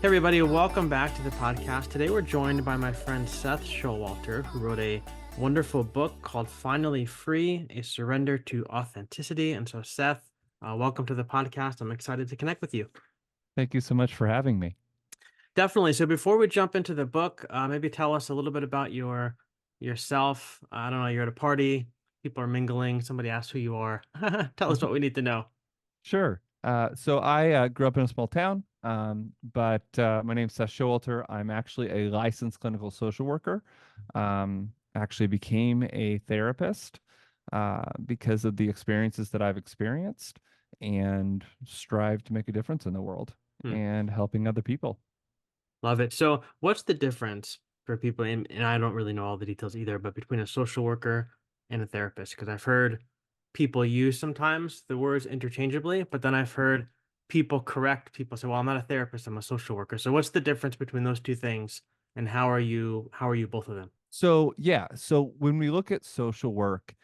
Hey everybody, welcome back to the podcast. Today we're joined by my friend Seth Showalter, who wrote a wonderful book called Finally Free, A Surrender to Authenticity. And so Seth, welcome to the podcast. I'm excited to connect with you. Thank you so much for having me. Definitely. So before we jump into the book, maybe tell us a little bit about yourself. I don't know, you're at a party, people are mingling, somebody asks who you are. Tell us what we need to know. Sure. So I grew up in a small town, but my name's Seth Showalter. I'm actually a licensed clinical social worker. Actually became a therapist because of the experiences that I've experienced and strive to make a difference in the world Hmm. and helping other people. Love it. So, what's the difference for people, and I don't really know all the details either, but between a social worker and a therapist? Because I've heard people use sometimes the words interchangeably, but then I've heard people correct people say, "Well, I'm not a therapist, I'm a social worker." So, what's the difference between those two things, and how are you both of them? So when we look at social work,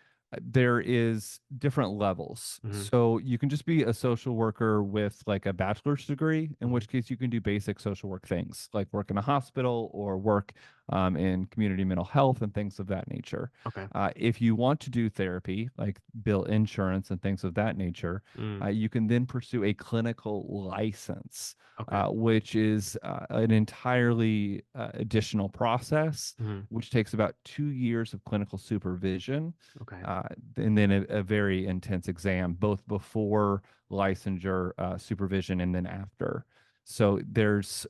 there is different levels. Hmm. So you can just be a social worker with like a bachelor's degree, in Hmm. which case you can do basic social work things like work in a hospital or work in community mental health and things of that nature. Okay. If you want to do therapy, like bill insurance and things of that nature, Mm. you can then pursue a clinical license, Okay. which is an entirely additional process, Hmm. which takes about 2 years of clinical supervision, Okay. uh, and then a very intense exam, both before licensure, supervision, and then after. So there's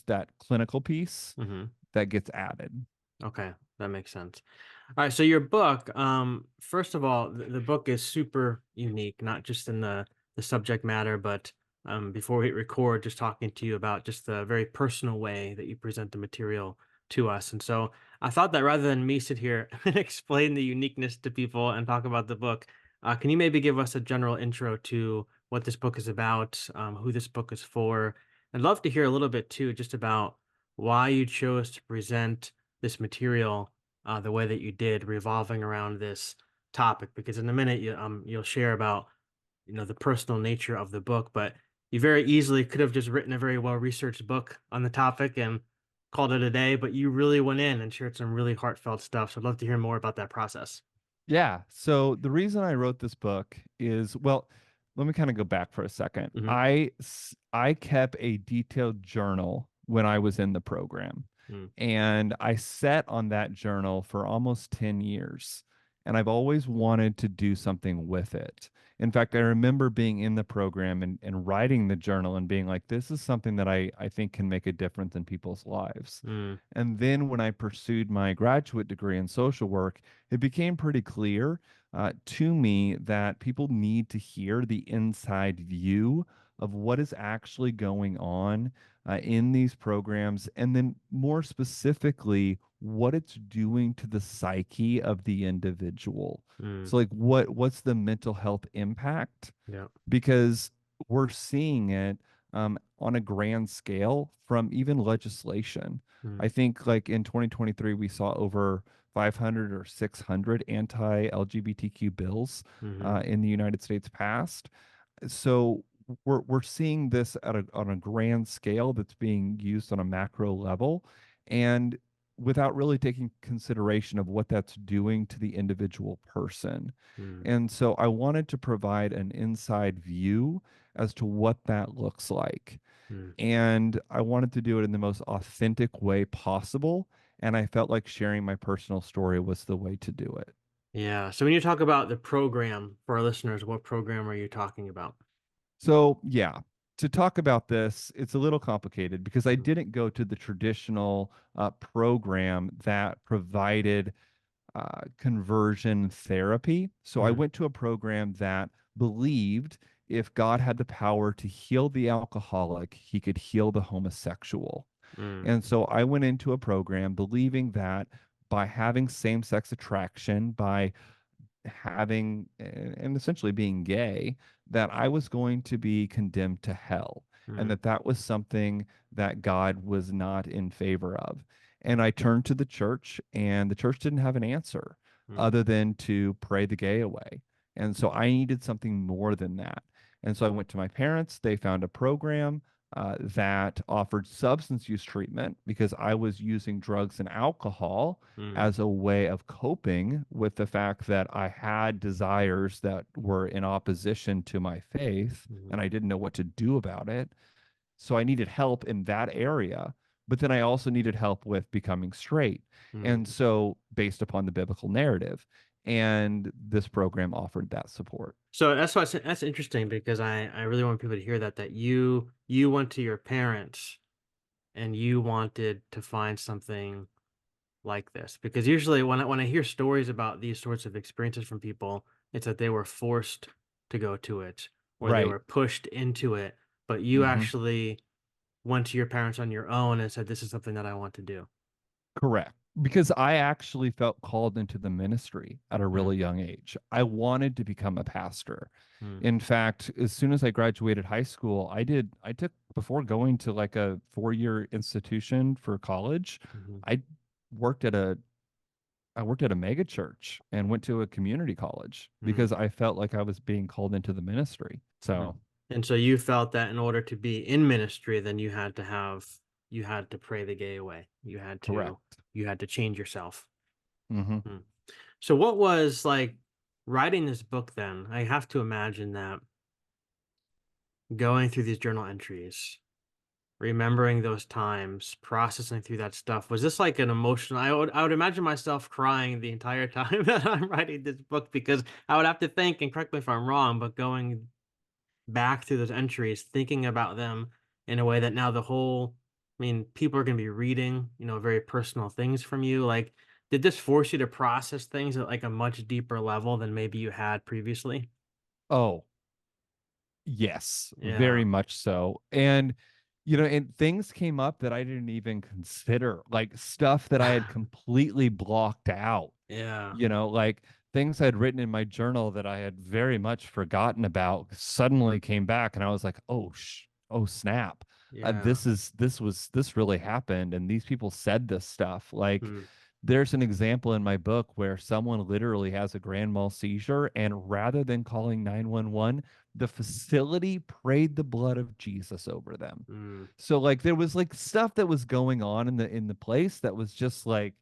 that clinical piece Hmm. that gets added. Okay, that makes sense. All right, so your book, first of all, the book is super unique, not just in the subject matter, but before we hit record, just talking to you about just the very personal way that you present the material to us. And so I thought that rather than me sit here and explain the uniqueness to people and talk about the book, can you maybe give us a general intro to what this book is about, who this book is for? I'd love to hear a little bit too, just about why you chose to present this material the way that you did, revolving around this topic. Because in a minute, you'll share about the personal nature of the book, but you very easily could have just written a very well researched book on the topic and called it a day. But you really went in and shared some really heartfelt stuff. So I'd love to hear more about that process. Yeah. So the reason I wrote this book is, well, let me kind of go back for a second. Hmm. I kept a detailed journal when I was in the program, Mm. and I sat on that journal for almost 10 years. And I've always wanted to do something with it. In fact, I remember being in the program and writing the journal and being like, this is something that I think can make a difference in people's lives. Mm. And then when I pursued my graduate degree in social work, it became pretty clear to me that people need to hear the inside view of what is actually going on in these programs, and then more specifically, what it's doing to the psyche of the individual. Mm. So, like, what's the mental health impact? Yeah. Because we're seeing it on a grand scale from even legislation. Mm. I think like in 2023, we saw over 500 or 600 anti-LGBTQ bills Hmm. in the United States passed. So we're seeing this on a grand scale that's being used on a macro level, and without really taking consideration of what that's doing to the individual person. Mm. And so I wanted to provide an inside view as to what that looks like. Mm. And I wanted to do it in the most authentic way possible. And I felt like sharing my personal story was the way to do it. Yeah. So when you talk about the program for our listeners, what program are you talking about? So, yeah, to talk about this, it's a little complicated because I Mhm. didn't go to the traditional program that provided conversion therapy. So I Mm. went to a program that believed if God had the power to heal the alcoholic, he could heal the homosexual. Mm. And so I went into a program believing that by having same sex attraction, by having and essentially being gay, that I was going to be condemned to hell, and Mm. that was something that God was not in favor of. And I turned to the church, and the church didn't have an answer Mm. other than to pray the gay away. And so I needed something more than that. And so I went to my parents. They found a program that offered substance use treatment because I was using drugs and alcohol Mm, as a way of coping with the fact that I had desires that were in opposition to my faith mhm, and I didn't know what to do about it. So I needed help in that area. But then I also needed help with becoming straight. And mm. so, based upon the biblical narrative, and this program offered that support. So that's why that's interesting because I really want people to hear that you went to your parents and you wanted to find something like this because usually when I hear stories about these sorts of experiences from people, it's that they were forced to go to it or they Right. were pushed into it, but you Hmm. actually went to your parents on your own and said, "This is something that I want to do." Correct. Because I actually felt called into the ministry at a Mm, really young age. I wanted to become a pastor. mm, In fact, as soon as I graduated high school, I took, before going to like a 4-year institution for college, mhm, I worked at a I worked at a mega church and went to a community college mm, because I felt like I was being called into the ministry. mm. So, And so you felt that in order to be in ministry, then you had to pray the gay away. correct. You had to change yourself. Hmm. Mm. So what was like writing this book then? I have to imagine that going through these journal entries, remembering those times, processing through that stuff, was this like an emotional I would imagine myself crying the entire time that I'm writing this book because I would have to think, and correct me if I'm wrong, but going back through those entries, thinking about them in a way that now I mean, people are going to be reading, very personal things from you. Like, did this force you to process things at like a much deeper level than maybe you had previously? Oh, yes, Yeah. very much so. And, and things came up that I didn't even consider, like stuff that I had completely blocked out, Yeah. like things I had written in my journal that I had very much forgotten about suddenly came back. And I was like, oh, snap. Yeah. This really happened. And these people said this stuff. Like, Mm, there's an example in my book where someone literally has a grand mal seizure, and rather than calling 911, the facility prayed the blood of Jesus over them. mm, So like there was like stuff that was going on in the place that was just like,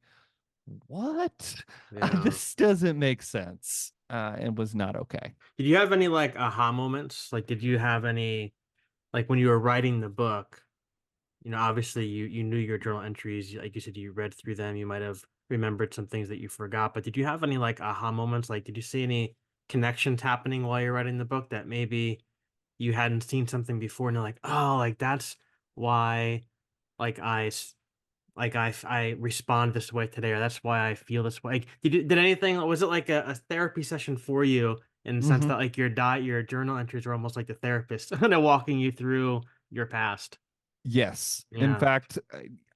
what? yeah. This doesn't make sense. And was not okay. Did you have any like aha moments? Like, did you have any, like when you were writing the book, obviously you knew your journal entries, like you said, you read through them, you might have remembered some things that you forgot, but did you have any like aha moments? Like, did you see any connections happening while you're writing the book that maybe you hadn't seen something before and you're like, oh, like that's why, like I respond this way today, or that's why I feel this way. Like, did anything? Was it like a therapy session for you in the sense Hmm. that like your journal entries are almost like the therapist, kind of walking you through your past? Yes. In Yeah. fact,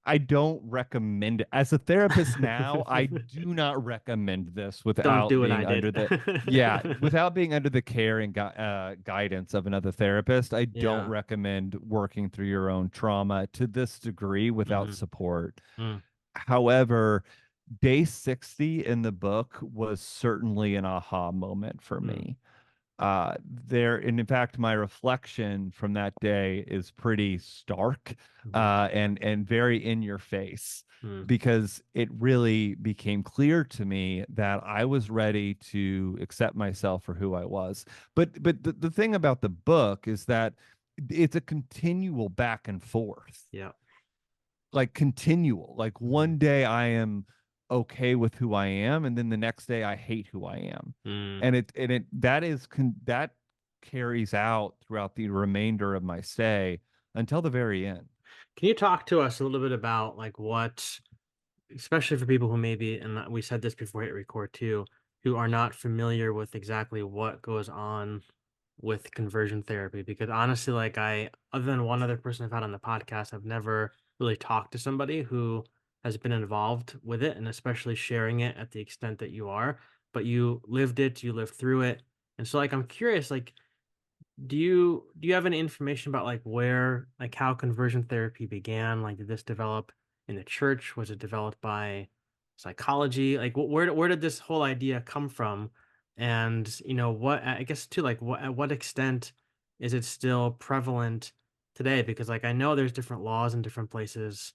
I don't recommend it. As a therapist now, I do not recommend this Don't without do what I being under did. the, yeah, without being under the care and guidance of another therapist. I don't Yeah. recommend working through your own trauma to this degree without Mhm. support. Mm, However, day 60 in the book was certainly an aha moment for mm, me. There, and in fact, my reflection from that day is pretty stark, mhm, and very in your face, mm, because it really became clear to me that I was ready to accept myself for who I was. But the thing about the book is that it's a continual back and forth, yeah. like continual. Like Mhm, one day I am okay with who I am, and then the next day I hate who I am. mm. And it that carries out throughout the remainder of my stay until the very end. Can you talk to us a little bit about like what, especially for people who maybe, and we said this before we hit record too, who are not familiar with exactly what goes on with conversion therapy? Because honestly, like other than one other person I've had on the podcast, I've never really talked to somebody who has been involved with it, and especially sharing it at the extent that you are. But you lived it, you lived through it, and so like I'm curious, like do you have any information about like where, like how conversion therapy began? Like, did this develop in the church? Was it developed by psychology? Like, where did this whole idea come from? And what I guess too, like what at what extent is it still prevalent today? Because like I know there's different laws in different places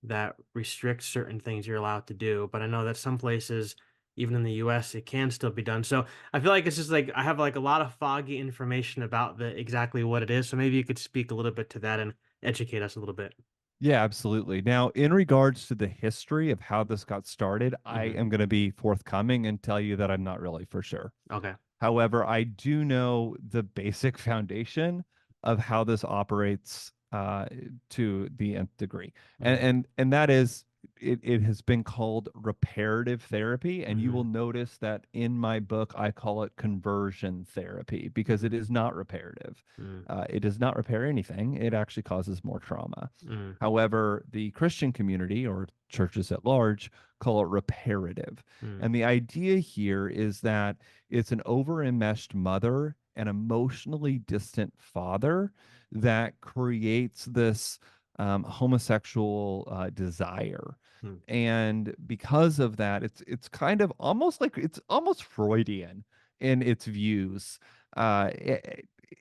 that restrict certain things you're allowed to do, but I know that some places, even in the US, it can still be done. So I feel like it's just like I have like a lot of foggy information about the exactly what it is. So maybe you could speak a little bit to that and educate us a little bit. Yeah, absolutely. Now, in regards to the history of how this got started, I Hmm. am going to be forthcoming and tell you that I'm not really for sure. Okay. However, I do know the basic foundation of how this operates to the nth degree, and Hmm. that is it has been called reparative therapy, and you will Hmm. notice that in my book I call it conversion therapy because it Hmm. is not reparative. Hmm. It does not repair anything. It actually causes more trauma. Hmm. However, the Christian community or churches at large call it reparative. Hmm. And the idea here is that it's an over enmeshed mother and emotionally distant father that creates this homosexual desire. Hmm. And because of that, it's kind of almost like it's almost Freudian in its views,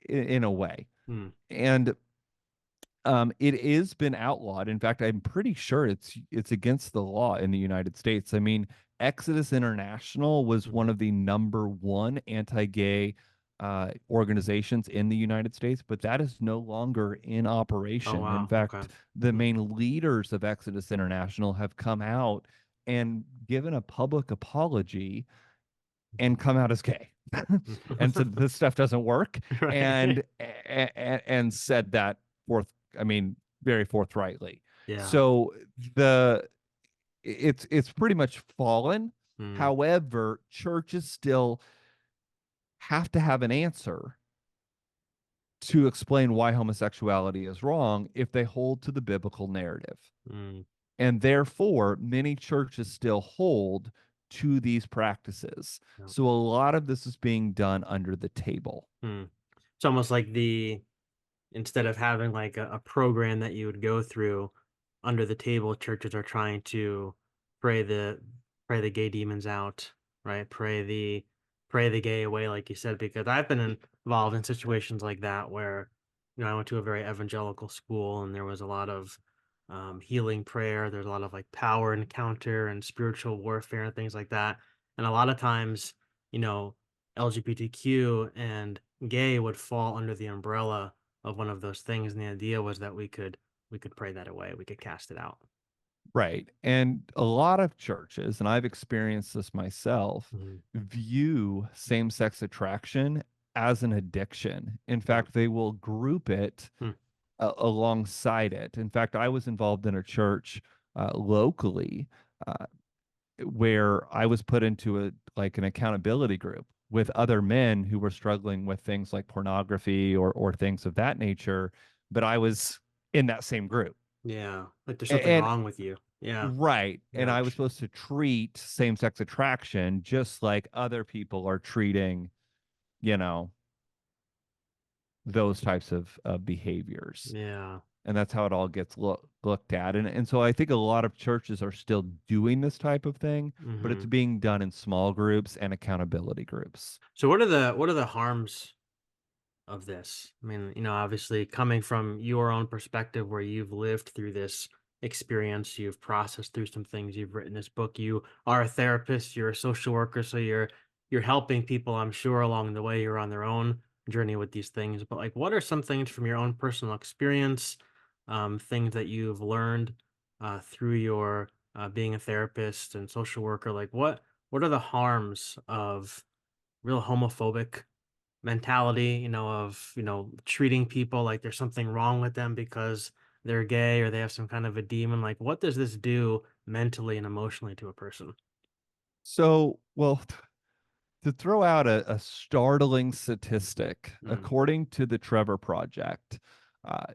in a way. Hmm. And it is been outlawed. In fact, I'm pretty sure it's against the law in the United States. I mean, Exodus International was one Hmm. of the number one anti-gay organizations in the United States, but that is no longer in Oh operation. In wow. Okay. fact, the Hmm. main leaders of Exodus International have come out and given a public apology and come out as gay and said this stuff doesn't work Right. and said that forth I mean very forthrightly. Yeah. So the it's pretty much fallen. Hmm. However, churches still have to have an answer to explain why homosexuality is wrong if they hold to the biblical narrative. Hmm. And therefore, many churches still hold to these practices. Yeah. So a lot of this is being done under the table. Hmm. It's almost like the instead of having like a program that you would go through under the table, churches are trying to pray the pray the gay demons out, right? Pray the gay away, like you said, because I've been involved in situations like that where, I went to a very evangelical school and there was a lot of healing prayer. There's a lot of like power encounter and spiritual warfare and things like that. And a lot of times, you know, LGBTQ and gay would fall under the umbrella of one of those things, and the idea was that we could pray that away, we could cast it out. Right. And a lot of churches, and I've experienced this myself, Mhm. view same-sex attraction as an addiction. In Yeah. fact, they will group it Hmm. alongside it. In fact, I was involved in a church locally uh, where I was put into a like an accountability group with other men who were struggling with things like pornography or things of that nature, but I was in that same group. Yeah, like there's something And wrong with you. Yeah. right, and I was Ouch. supposed to treat same-sex attraction just like other people are treating, you know, those types of behaviors. Yeah. And that's how it all gets looked at. And so I think a lot of churches are still doing this type of thing, but it's Hmm. being done in small groups and accountability groups. So what are the harms of this? I mean, obviously coming from your own perspective where you've lived through this experience, you've processed through some things, you've written this book, you are a therapist, you're a social worker, so you're helping people, I'm sure, along the way you're on their own journey with these things. But like what are some things from your own personal experience, things that you've learned through your being a therapist and social worker? Like what are the harms of real homophobic mentality, of, treating people like there's something wrong with them because they're gay or they have some kind of a demon. Like, what does this do mentally and emotionally to a person? So, well, to throw out a startling statistic, Mm, according to the Trevor Project, uh,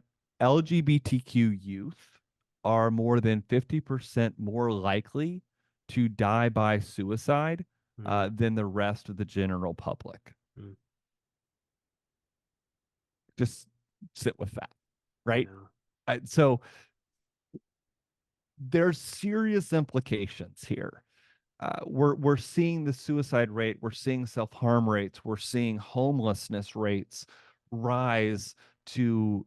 LGBTQ youth are more than 50% more likely to die by suicide mm, than the rest of the general public. mm, Just sit with that, right? yeah. So there's serious implications here. We're seeing the suicide rate, we're seeing self harm rates, we're seeing homelessness rates rise to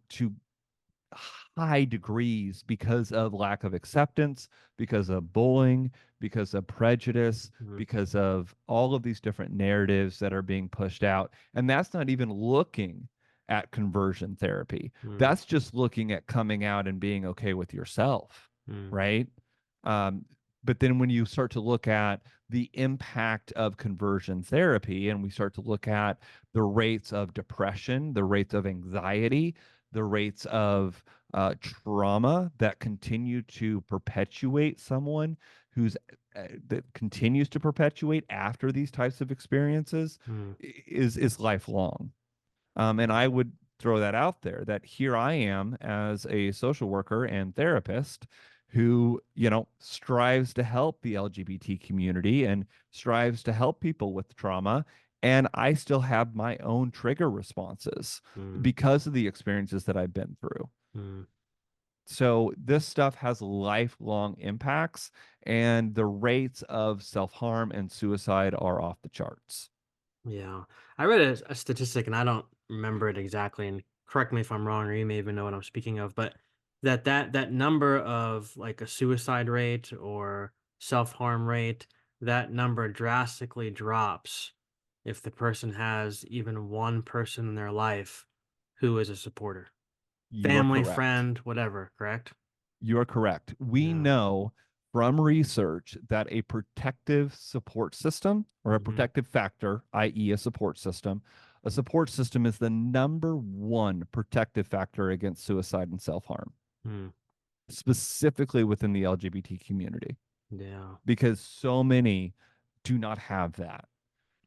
high degrees because of lack of acceptance, because of bullying, because of prejudice, Mm, because of all of these different narratives that are being pushed out. And that's not even looking at conversion therapy. mm, That's just looking at coming out and being okay with yourself, mm, right? Um, but then when you start to look at the impact of conversion therapy and we start to look at the rates of depression, the rates of anxiety, the rates of trauma that continue to perpetuate someone who's that continues to perpetuate after these types of experiences mm, is lifelong. And I would throw that out there that here I am as a social worker and therapist who, strives to help the LGBT community and strives to help people with trauma. And I still have my own trigger responses mm, because of the experiences that I've been through. mm. So this stuff has lifelong impacts, and the rates of self-harm and suicide are off the charts. Yeah. I read a statistic and I don't remember it exactly, and correct me if I'm wrong, or you may even know what I'm speaking of, but that number of like a suicide rate or self-harm rate, that number drastically drops if the person has even one person in their life who is a supporter. You are Family, correct. friend, whatever, correct? You're correct. We Yeah. know from research that a protective support system or a Hmm. protective factor, i.e., a support system is the number one protective factor against suicide and self-harm, Hmm. specifically within the LGBT community, Yeah. because so many do not have that.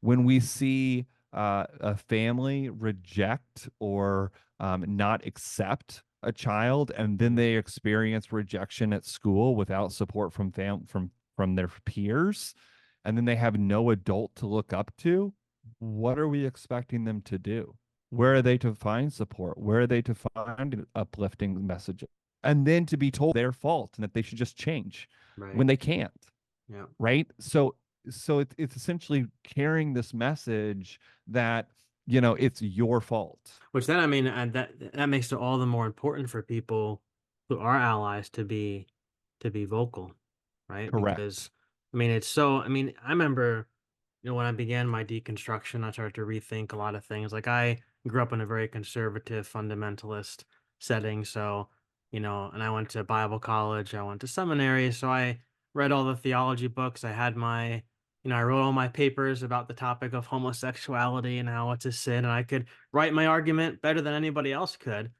When we see a family reject or not accept a child, and then Mm, they experience rejection at school without support from their peers, and then they have no adult to look up to, what are we expecting them to do? Where are they to find support? Where are they to find uplifting messages? And then to be told their fault and that they should just change right. when they can't, Yeah. right? So it's essentially carrying this message that, it's your fault. Which then, I mean, that makes it all the more important for people who are allies to be vocal, right? Correct. Because I mean, it's so. I mean, I remember, when I began my deconstruction, I started to rethink a lot of things. Like I grew up in a very conservative, fundamentalist setting, so and I went to Bible college, I went to seminary, so I read all the theology books. I had my I wrote all my papers about the topic of homosexuality and how it's a sin, and I could write my argument better than anybody else could.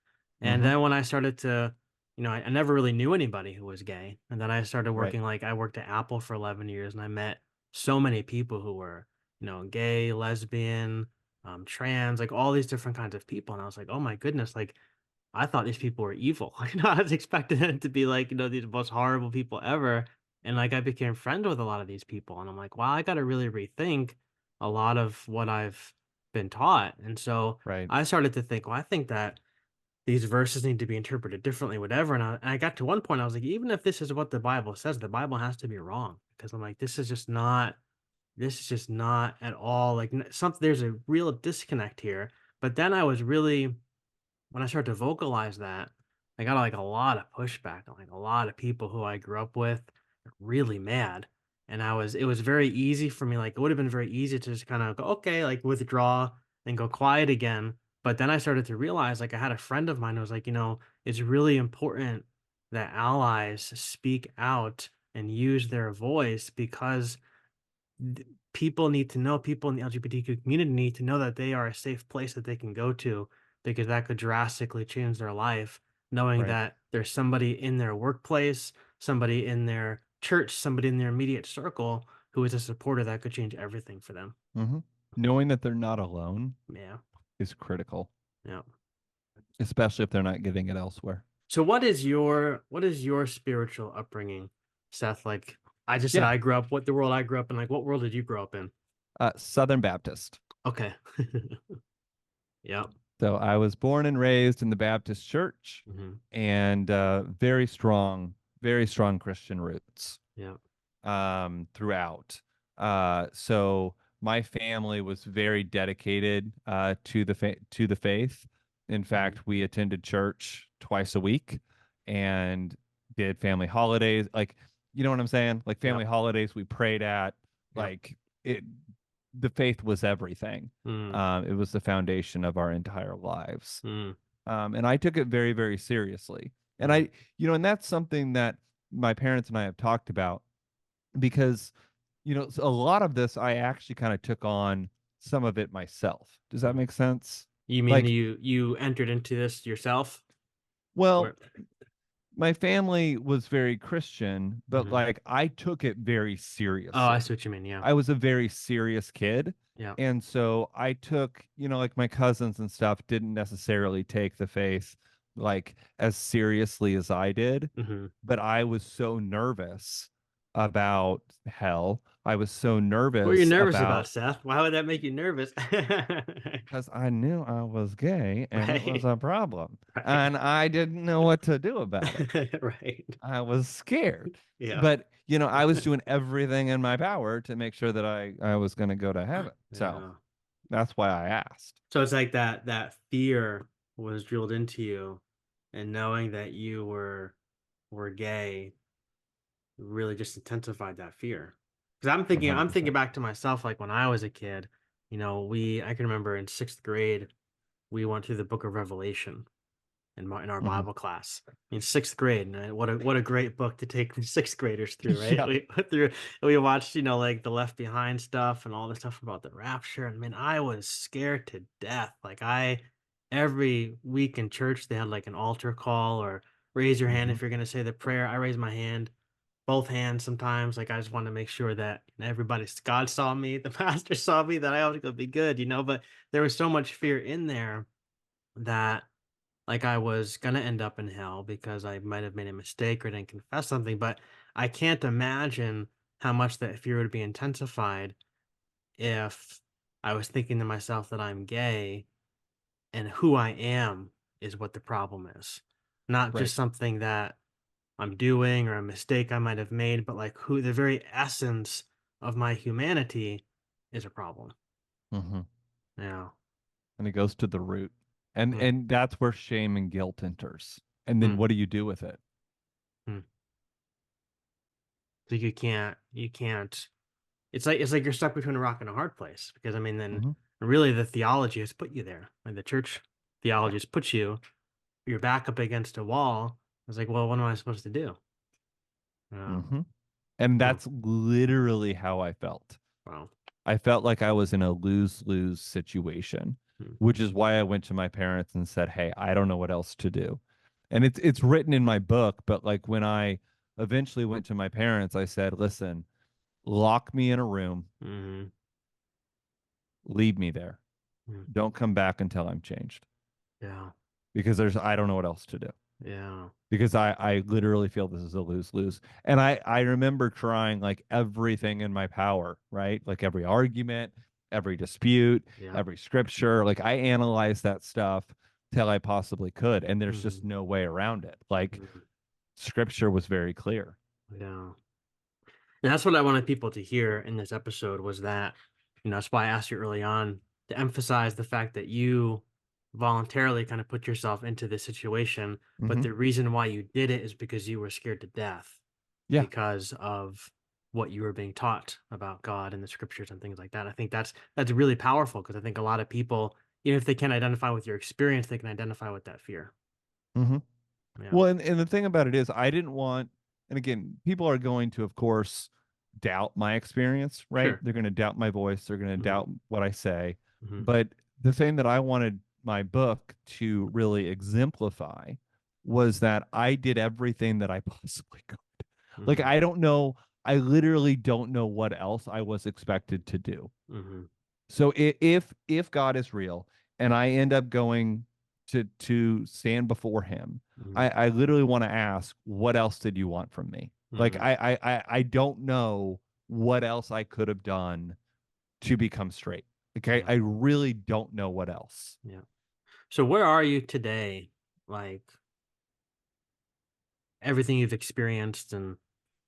And Mm-hmm. then when I started to, I never really knew anybody who was gay. And then I started Right. working, like I worked at Apple for 11 years and I met so many people who were, gay, lesbian, trans, like all these different kinds of people. And I was like, oh my goodness, like I thought these people were evil. I was expecting them to be like, these most horrible people ever. And like I became friends with a lot of these people. And I'm like, wow, I got to really rethink a lot of what I've been taught. And so Right. I started to think, well, I think that these verses need to be interpreted differently, whatever. And I got to one point, I was like, even if this is what the Bible says, the Bible has to be wrong. Because I'm like, this is just not at all like something, there's a real disconnect here. But then I was really, when I started to vocalize that, I got like a lot of pushback, like a lot of people who I grew up with really mad. And it was very easy for me. Like it would have been very easy to just kind of go, okay, like withdraw and go quiet again. But then I started to realize, like I had a friend of mine who was like, it's really important that allies speak out and use their voice because people need to know, people in the LGBTQ community need to know that they are a safe place that they can go to because that could drastically change their life, knowing Right. that there's somebody in their workplace, somebody in their church, somebody in their immediate circle who is a supporter that could change everything for them. Mm-hmm. Knowing that they're not alone Yeah. is critical, Yeah. especially if they're not getting it elsewhere. So what is your spiritual upbringing, Seth? Like I just said Yeah. I grew up, what the world I grew up in, like what world did you grow up in? Southern Baptist. Okay. Yep. So I was born and raised in the Baptist church Hmm. and very strong Christian roots Yeah. throughout. So my family was very dedicated to the faith. In Mhm. fact, we attended church twice a week and did family holidays. Like, you know what I'm saying? Like family Yep. holidays we prayed at, Yep. like it the faith was everything. Mm. It was the foundation of our entire lives. Mm. And I took it very, very seriously. And Mm. and that's something that my parents and I have talked about because, so a lot of this I actually kind of took on some of it myself. Does that Mm. make sense? You mean Like, you entered into this yourself? well, Or my family was very Christian, but Mhm. like I took it very Oh, I seriously. see what you mean, yeah. I was a very serious kid. Yeah. And so I took, like my cousins and stuff didn't necessarily take the faith like as seriously as I did, Mhm. but I was so nervous about hell. I was so What are you nervous nervous about, about Seth? Why would that make you nervous? because I knew I was gay and it was Right. a problem, Right. and I didn't know what to do about it. Right. I was scared. Yeah. But, I was doing everything in my power to make sure that I was going to go to heaven. So Yeah. that's why I asked. So it's like that fear was drilled into you, and knowing that you were gay really just intensified that fear. Because I'm thinking 100%. back to myself, like when I was a kid, I can remember in sixth grade, we went through the book of Revelation in our Hmm. Bible class. I mean, sixth grade, and what a great book to take sixth graders through, right? Yeah. We went through, we watched, like the Left Behind stuff and all the stuff about the rapture. And man, I was scared to death. Every week in church, they had like an altar call or raise your hand Hmm. if you're going to say the prayer. I raised my hand, both hands sometimes. Like I just want to make sure that God saw me, the pastor saw me, that I was going to be good. But there was so much fear in there that like I was gonna end up in hell because I might have made a mistake or didn't confess something, but I can't imagine how much that fear would be intensified if I was thinking to myself that I'm gay and who I am is what the problem is. Not Right. just something that I'm doing or a mistake I might have made, but like who the very essence of my humanity is a problem. Hmm. Yeah. And it goes to the root. And Mm, and that's where shame and guilt enters. And then mm, what do you do with it? mm. So you can't. It's like you're stuck between a rock and a hard place because I mean then Hmm. really the theology has put you there. Like the church theology Yeah. has put you, you're back up against a wall. It's like, well, what am I supposed to do? Yeah. Hmm. And Hmm. that's literally how I felt. Wow. I felt like I was in a lose-lose situation, Hmm. which is why I went to my parents and said, "Hey, I don't know what else to do." And it's written in my book, but like when I eventually went to my parents, I said, "Listen, lock me in a room, Hmm. leave me there. Hmm. Don't come back until I'm changed Yeah. because I don't know what else to do." Yeah. Because I literally feel this is a lose-lose. And I remember trying like everything in my power, right? Like every argument, every dispute, Yeah. every scripture. Like I analyzed that stuff till I possibly could. And there's Hmm. just no way around it. Like Hmm. scripture was very clear. Yeah. And that's what I wanted people to hear in this episode was that, that's why I asked you early on to emphasize the fact that you voluntarily kind of put yourself into this situation, but Hmm. the reason why you did it is because you were scared to death Yeah. because of what you were being taught about God and the scriptures and things like that. I think that's really powerful because I think a lot of people, even if they can't identify with your experience, they can identify with that fear. Hmm. Yeah. Well, and the thing about it is, I didn't want, and again, people are going to, of course, doubt my experience, right? Sure. They're going to doubt my voice. They're going to Hmm. doubt what I say. Hmm. But the thing that I wanted my book to really exemplify was that I did everything that I possibly could. Like, Hmm. I don't know, I literally don't know what else I was expected to do. Hmm. So if God is real and I end up going to stand before him, Hmm. I literally want to ask, what else did you want from me? Like Hmm. I don't know what else I could have done to become straight. Okay, Yeah. I really don't know what else. Yeah. So where are you today? Like everything you've experienced and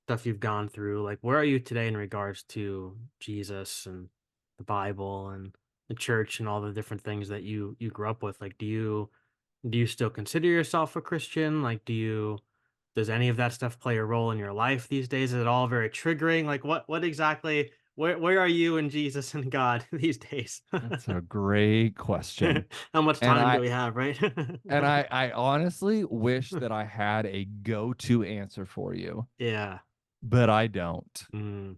stuff you've gone through, like where are you today in regards to Jesus and the Bible and the church and all the different things that you grew up with? Like Do you still consider yourself a Christian? Like, does any of that stuff play a role in your life these days? Is it all very triggering? Like, what exactly? Where are you and Jesus and God these days? That's a great question. How much And time do I we have, right? I honestly wish that I had a go-to answer for you, Yeah. but I don't. Mm,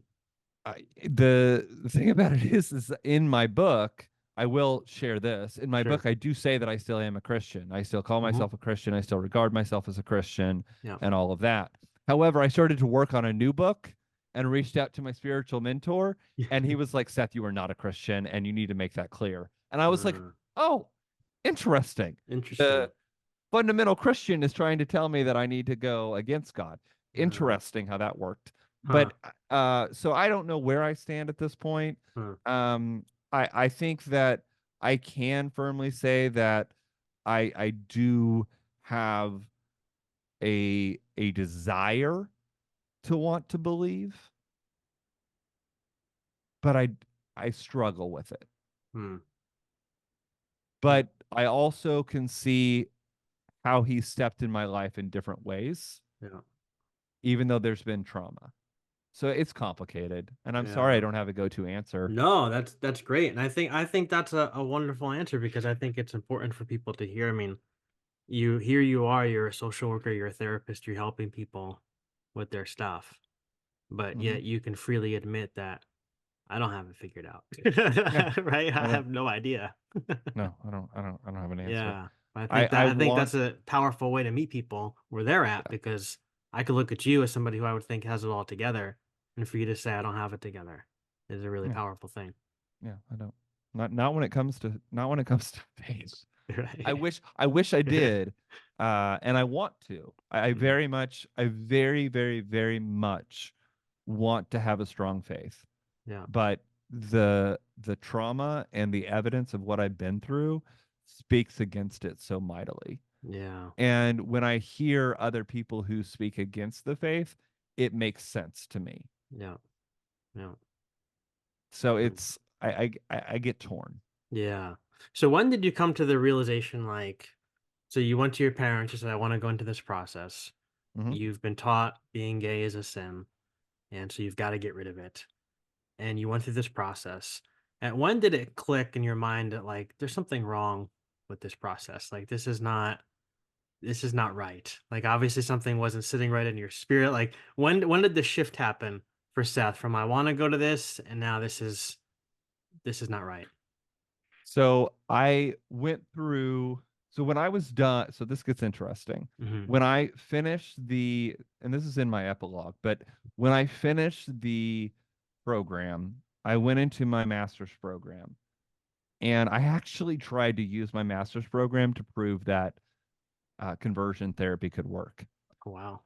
The thing about it is in my book, I will share this. In my sure. book, I do say that I still am a Christian. I still call Hmm. myself a Christian. I still regard myself as a Christian Yeah. and all of that. However, I started to work on a new book and reached out to my spiritual mentor, and he was like, Seth, you are not a Christian, and you need to make that clear. And I was like, Uh, oh, interesting. interesting. The fundamental Christian is trying to tell me that I need to go against God. Uh, Interesting how that worked. huh. But so I don't know where I stand at this point. Huh. Um, I think that I can firmly say that I do have a desire to want to believe, but I struggle with it. Hmm. Yeah. But I also can see how he stepped in my life in different ways, Yeah. even though there's been trauma. So it's complicated, and I'm sorry I Yeah. don't have a go-to answer. No, that's great. And I think that's a wonderful answer because I think it's important for people to hear. I mean, you are, you're a social worker, you're a therapist, you're helping people with their stuff, but Hmm. yet you can freely admit that I don't have it figured out. Yeah, Right? I I don't. have no idea. No, I don't have an answer. Yeah. I I think I that I think want. that's a powerful way to meet people where they're at Yeah, because I could look at you as somebody who I would think has it all together, and for you to say I don't have it together is a really yeah, powerful thing. yeah. I don't. Not when it comes to not when it comes to faith. Right. I wish I did, and I want to. I Mm, very much, I very, very, very much want to have a strong faith. yeah. But the trauma and the evidence of what I've been through speaks against it so mightily. Yeah. And when I hear other people who speak against the faith, it makes sense to me. Yeah. Yeah. So Mm, it's I get torn. yeah. So when did you come to the realization, like, so you went to your parents, you said, I want to go into this process. Hmm. You've been taught being gay is a sin, and so you've got to get rid of it. And you went through this process. And when did it click in your mind that, like, there's something wrong with this process? Like, this is not right. Like, obviously something wasn't sitting right in your spirit. Like, when did the shift happen for Seth from I want to go to this and now this is not right? So I went through, so when I was done, so this gets interesting. Hmm. When I finished and this is in my epilogue, but when I finished the program, I went into my master's program, and I actually tried to use my master's program to prove that conversion therapy could work. Wow.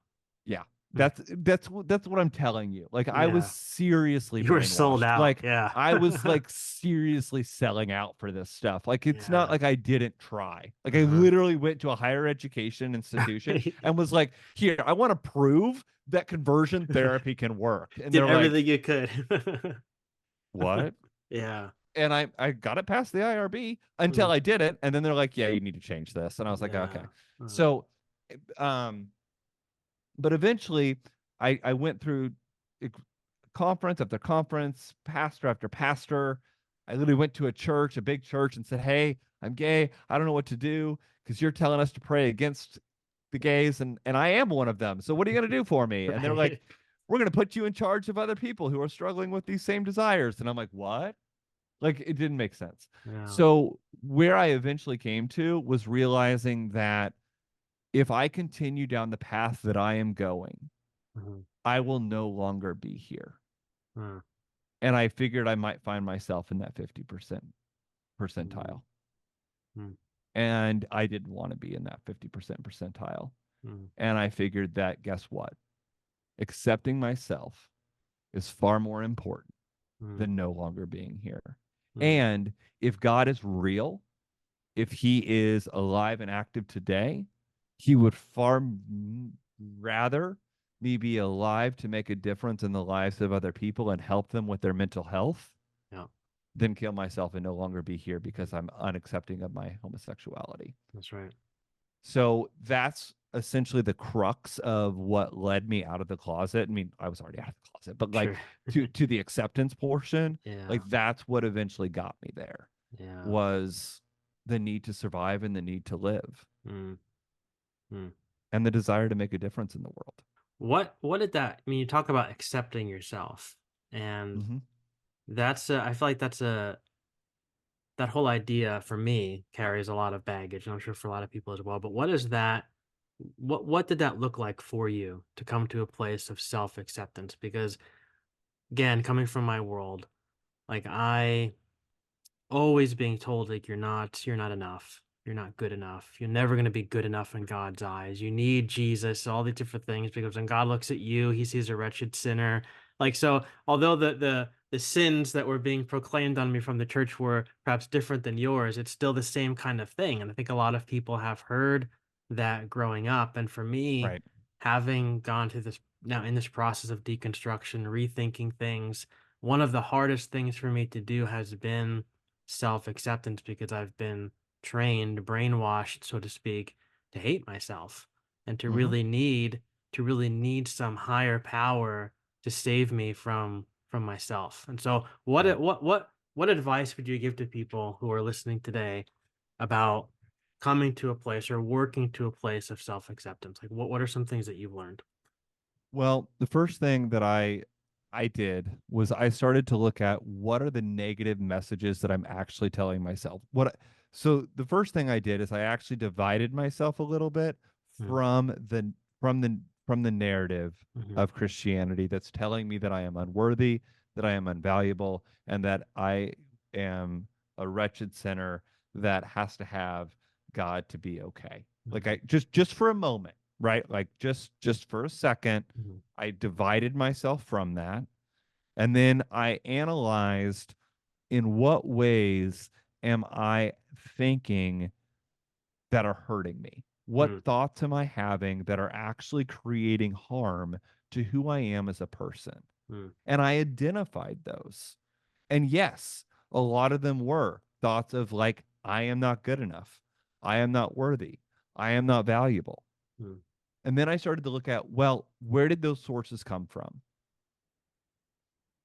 Yeah. Hmm. That's what I'm telling you. Like I was Yeah. seriously You were sold brainwashed. out. Like Yeah. I was like seriously selling out for this stuff. Like it's not Yeah. like I didn't try. Like I Uh-huh. literally went to a higher education institution and was like, "Here, I want to prove that conversion therapy can work." And Did they're like, everything you could. "What?" Yeah. And I got it past the IRB until Mm, I did it, and then they're like, "Yeah, you need to change this." And I was like, "Okay." yeah. Uh, So, um but eventually I went through conference after conference, pastor after pastor. I literally went to a church, a big church, and said, "Hey, I'm gay. I don't know what to do because you're telling us to pray against the gays, and I am one of them. So what are you going to do for me?" And they're like, right. "We're going to put you in charge of other people who are struggling with these same desires." And I'm like, "What?" Like it didn't make sense. Yeah. So where I eventually came to was realizing that if I continue down the path that I am going, Mhm. I will no longer be here. Uh, And I figured I might find myself in that 50% mm, percentile. mm, And I didn't want to be in that 50% percentile. mm, And I figured that guess what? Accepting myself is far more important mm, than no longer being here. mm, And if God is real, if he is alive and active today, he would rather me be alive to make a difference in the lives of other people and help them with their mental health yeah, than kill myself and no longer be here because I'm unaccepting of my homosexuality. that's right. So that's essentially the crux of what led me out of the closet. I mean, I was already out of the closet, but like Sure. to the acceptance portion, Yeah. like that's what eventually got me there Yeah. was the need to survive and the need to live Mm, mm. and the desire to make a difference in the world. What did that I mean, you talk about accepting yourself, and Hmm. I feel like that whole idea for me carries a lot of baggage, and I'm sure for a lot of people as well. But what did that look like for you to come to a place of self-acceptance? Because again, coming from my world, like I always being told like you're not enough. You're not good enough. You're never going to be good enough in God's eyes. You need Jesus, all these different things because when God looks at you, he sees a wretched sinner. Like so although the sins that were being proclaimed on me from the church were perhaps different than yours, it's still the same kind of thing. And I think a lot of people have heard that growing up. And for me, Right. having gone through this now in this process of deconstruction, rethinking things, one of the hardest things for me to do has been self-acceptance because I've been trained, brainwashed, so to speak, to hate myself and Hmm. to really need some higher power to save me from myself. And so Right. what advice would you give to people who are listening today about coming to a place or working to a place of self-acceptance? Like what are some things that you've learned? Well, the first thing that I did was I started to look at what are the negative messages that I'm actually telling myself. So the first thing I did is I actually divided myself a little bit Mm, from the narrative mhm, of Christianity that's telling me that I am unworthy, that I am unvaluable, and that I am a wretched sinner that has to have God to be okay. Like mhm, I just for a moment, right? Like just for a second, mhm, I divided myself from that. And then I analyzed in what ways am I thinking that are hurting me? What mm, thoughts am I having that are actually creating harm to who I am as a person? mm, And I identified those. And yes, a lot of them were thoughts of like, I am not good enough. I am not worthy. I am not valuable. mm, And then I started to look at, well, where did those sources come from?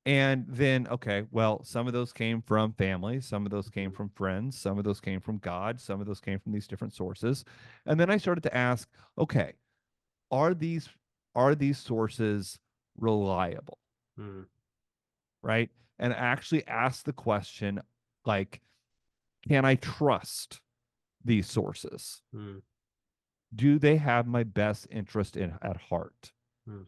And then, okay, well, some of those came from family, some of those came mhm, from friends, some of those came from God, some of those came from these different sources. And then I started to ask, okay, are these are these sources reliable, mm, right? And actually ask the question, like, can I trust these sources? mm, Do they have my best interest at heart? mm,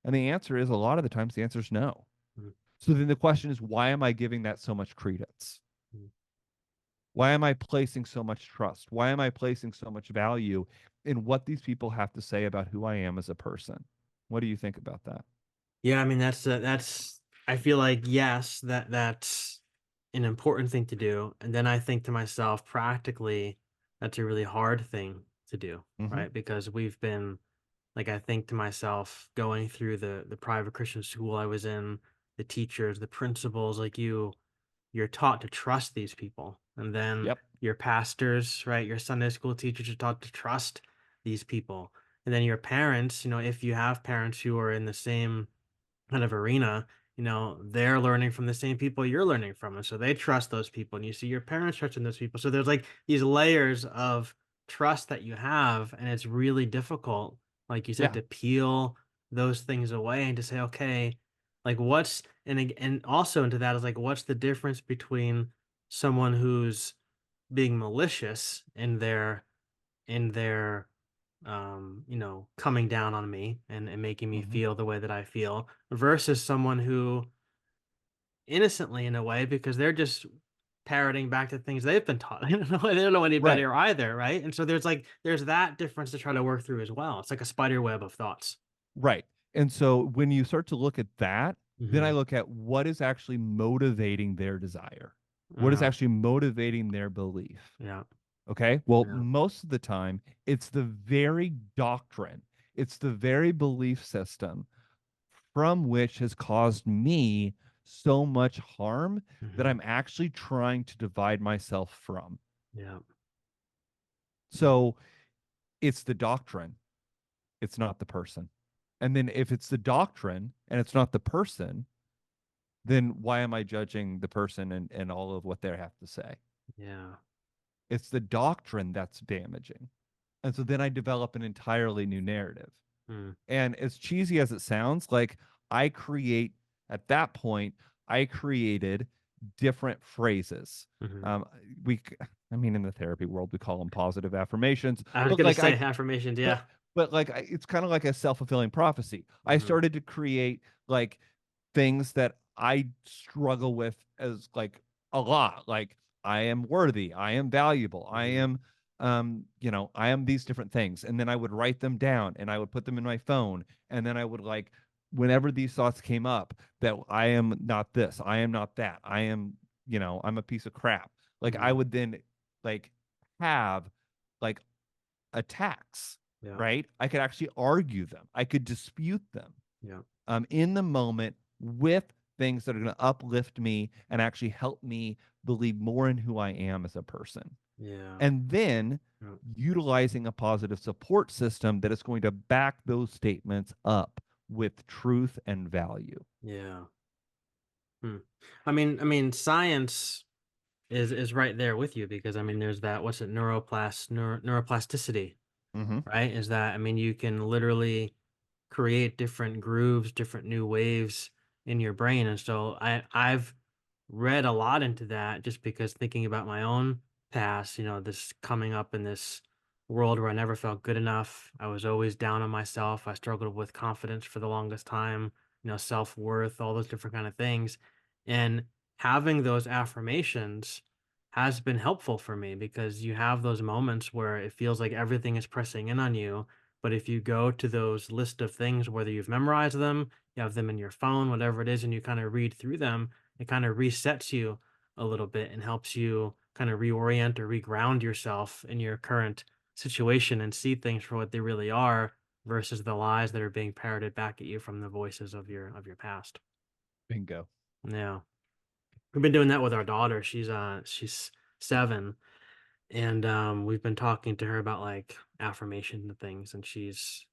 And the answer is a lot of the times the answer is no. mm, So then the question is, why am I giving that so much credence? mm. Why am I placing so much trust? Why am I placing so much value in what these people have to say about who I am as a person? What do you think about that? Yeah, I mean that's I feel like yes, that's an important thing to do. And then I think to myself, practically, that's a really hard thing to do, Hmm. right? Because we've been like I think to myself, going through the private Christian school I was in, the teachers, the principals, like you're taught to trust these people. And then Yep. your pastors, right? Your Sunday school teachers are taught to trust these people. And then your parents, if you have parents who are in the same kind of arena, they're learning from the same people you're learning from. And so they trust those people. And you see your parents trusting those people. So there's like these layers of trust that you have. And it's really difficult, like you said, Yeah. to peel those things away and to say, okay, like and also into that is like, what's the difference between someone who's being malicious in their coming down on me and making me Hmm. feel the way that I feel versus someone who innocently in a way because they're just parroting back to things they've been taught. They don't know any Right. better either, right? And so there's that difference to try to work through as well. It's like a spider web of thoughts. Right. And so when you start to look at that, then I Mhm. look at what is actually motivating their desire, what is Yeah, actually motivating their belief. yeah, Okay. Well, yeah. most of the time, it's the very doctrine, it's the very belief system from which has caused me so much harm that Mhm. I'm actually trying to divide myself from. Yeah, yeah. So it's the doctrine, it's not the person. And then if it's the doctrine and it's not the person, then why am I judging the person and all of what they have to say? Yeah. It's the doctrine that's damaging. And so then I develop an entirely new narrative. Mm. And as cheesy as it sounds, like I create at that point, I created different phrases. Hmm. Um, we, I mean, in the therapy world, we call them positive affirmations, I was but gonna like say affirmations. but Yeah. like it's kind of like a self-fulfilling prophecy. I Hmm. started to create like things that I struggle with as like a lot. Like I am worthy, I am valuable, I Hmm. am I am these different things. And then I would write them down and I would put them in my phone. And then I would like whenever these thoughts came up that I am not this, I am not that, I am, I'm a piece of crap. Like I Hmm. would then like have like attacks, Yeah. right? I could actually argue them. I could dispute them Yeah. in the moment with things that are going to uplift me and actually help me believe more in who I am as a person. Yeah. And then Yeah. utilizing a positive support system that is going to back those statements up with truth and value. Yeah. Hmm. I mean, science is right there with you because I mean, there's that what's it, neuroplasticity, Hmm. right? Is that I mean, you can literally create different grooves, different new waves in your brain. And so I've read a lot into that just because thinking about my own past, this coming up in this world where I never felt good enough. I was always down on myself. I struggled with confidence for the longest time, self-worth, all those different kind of things. And having those affirmations has been helpful for me because you have those moments where it feels like everything is pressing in on you, but if you go to those list of things, whether you've memorized them, you have them in your phone, whatever it is, and you kind of read through them, it kind of resets you a little bit and helps you kind of reorient or reground yourself in your current situation and see things for what they really are versus the lies that are being parroted back at you from the voices of your past. Bingo. Yeah. We've been doing that with our daughter. She's 7, and we've been talking to her about like affirmation and things, and she's,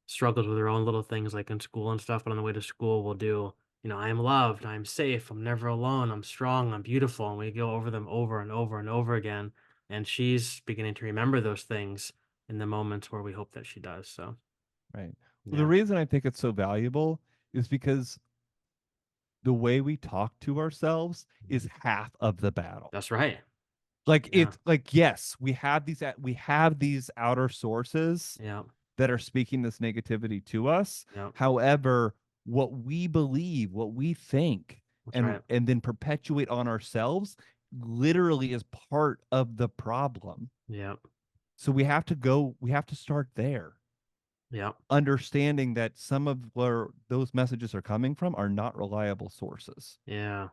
struggles with her own little things like in school and stuff, but on the way to school, we'll do, I am loved, I'm safe, I'm never alone, I'm strong, I'm beautiful. And we go over them over and over and over again. And she's beginning to remember those things in the moments where we hope that she does. So, Right. Well, the yeah, reason I think it's so valuable is because the way we talk to ourselves is half of the battle. that's right. Like Yeah. it's like yes, we have these outer sources Yeah. that are speaking this negativity to us. Yeah. However, what we believe, what we think, That's and right. then perpetuate on ourselves literally is part of the problem. Yeah. So we have to start there, Yeah. understanding that some of where those messages are coming from are not reliable sources. Yeah.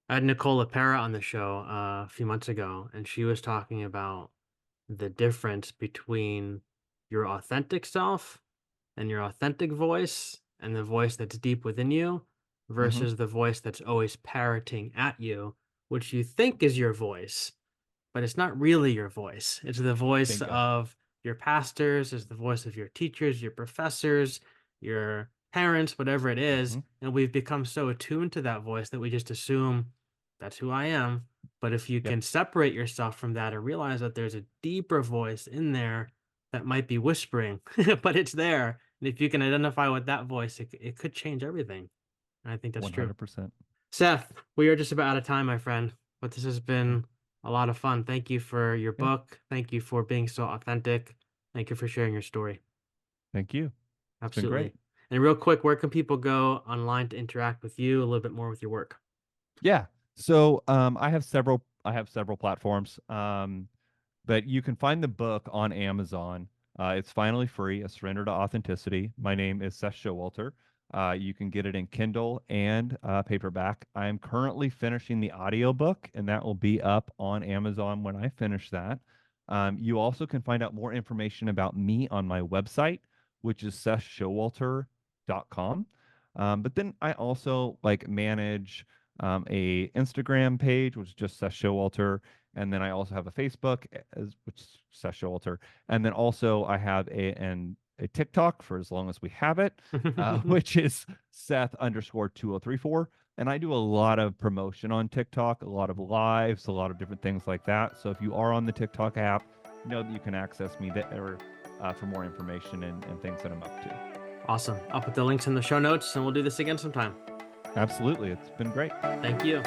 I had Nicola Pera on the show a few months ago, and she was talking about the difference between your authentic self and your authentic voice and the voice that's deep within you Hmm. versus the voice that's always parroting at you, which you think is your voice, but it's not really your voice. It's the voice Bingo. of your pastors, it's the voice of your teachers, your professors, your parents, whatever it is. Hmm. And we've become so attuned to that voice that we just assume that's who I am. But if you Yep. can separate yourself from that and realize that there's a deeper voice in there that might be whispering, but it's there. And if you can identify with that voice, it could change everything. And I think that's true. 100%. Seth, we are just about out of time, my friend, but this has Yeah. been a lot of fun. Thank you for your Yeah. book. Thank you for being so authentic. Thank you for sharing your story. Thank you. It's been great. Absolutely. And real quick, where can people go online to interact with you a little bit more with your work? Yeah. So I have several platforms. But you can find the book on Amazon. It's finally free, A Surrender to Authenticity. My name is Seth Showalter. You can get it in Kindle and paperback. I'm currently finishing the audiobook, and that will be up on Amazon when I finish that. You also can find out more information about me on my website, which is sethshowalter.com. But then I also like manage a Instagram page, which is just Seth Showalter, And then I also have a Facebook, which is Seth Showalter. And then also I have a TikTok for as long as we have it, which is Seth underscore 2034. And I do a lot of promotion on TikTok, a lot of lives, a lot of different things like that. So if you are on the TikTok app, know that you can access me there for more information and things that I'm up to. Awesome. I'll put the links in the show notes and we'll do this again sometime. Absolutely. It's been great. Thank you.